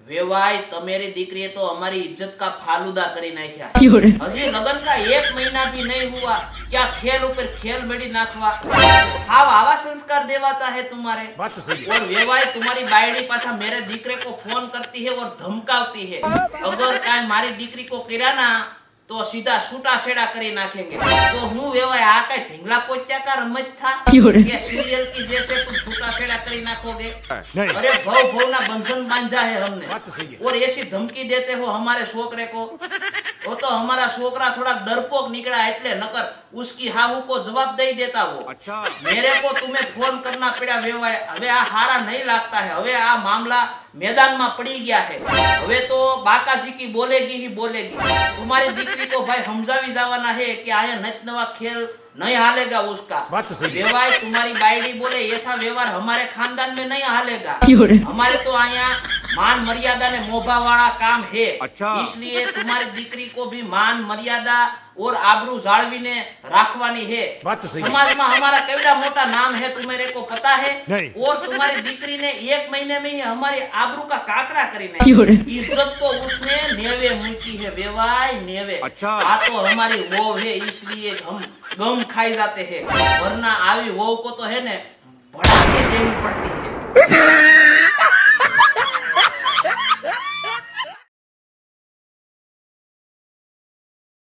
वेवाई तमेरी दीकरी तो हमारी इज्जत का फालूदा करी नाख्या। हजी लगन का 1 महीना भी नहीं हुआ, क्या खेल ऊपर खेल बेड़ी नाखवा। हाव आवा संस्कार देवाता है तुम्हारे। बात तो सही है। और वेवाई तुम्हारी बायड़ी पाछा मेरे दीकरे को फोन करती है और धमकावती है, अगर काई मारी दीकरी को किरा ना तो सीधा छूटा छेड़ा करी नाखेंगे। तो हूँ वेवाई आ कई ढींगला पोत्या का रमत था क्या सीरियल की जैसे तुम छूटा छेड़ा करी नाखोगे? नहीं। अरे भव भव ना बंधन बांधा है हमने, बात तो सही है। और ऐसी धमकी देते हो हमारे छोकरे को। वो तो हमारा छोकरा थोड़ा डरपोक निकला એટલે नकर उसकी हाहू को जवाब दे देता वो। अच्छा। मेरे को तुम्हें फोन करना पड़ा वेवाय। હવે આ હારા नहीं लगता है, હવે આ मामला मैदान में पड़ी गया है। હવે तो बाकाजी की बोलेगी ही बोलेगी। तुम्हारी दीकरी को भाई समझावी जावाना है कि आया नत नवा खेल नहीं हालेगा उसका। बात तो सही है। वेवाय तुम्हारी बायडी बोले ऐसा व्यवहार हमारे खानदान में नहीं हालेगा। हमारे तो आया मान मर्यादा ने मोभा वाला काम है। अच्छा। इसलिए तुम्हारी दीकरी को भी मान मर्यादा और आबरू जाळवीने राखवानी है। बात तो सही है। समाज में हमारा केवड़ा मोटा नाम है तुम्हारे को पता है? नहीं। और तुम्हारी दीकरी ने 1 महीने में ही हमारी आबरू का काकरा करीने इज्जत तो उसने नेवे मूकी है वेवाय, नेवे। अच्छा। आ तो हमारी वो है इसलिए हम गम खाई जाते हैं, वरना आवी वो को तो है ने भड़ा के देनी पड़ती है।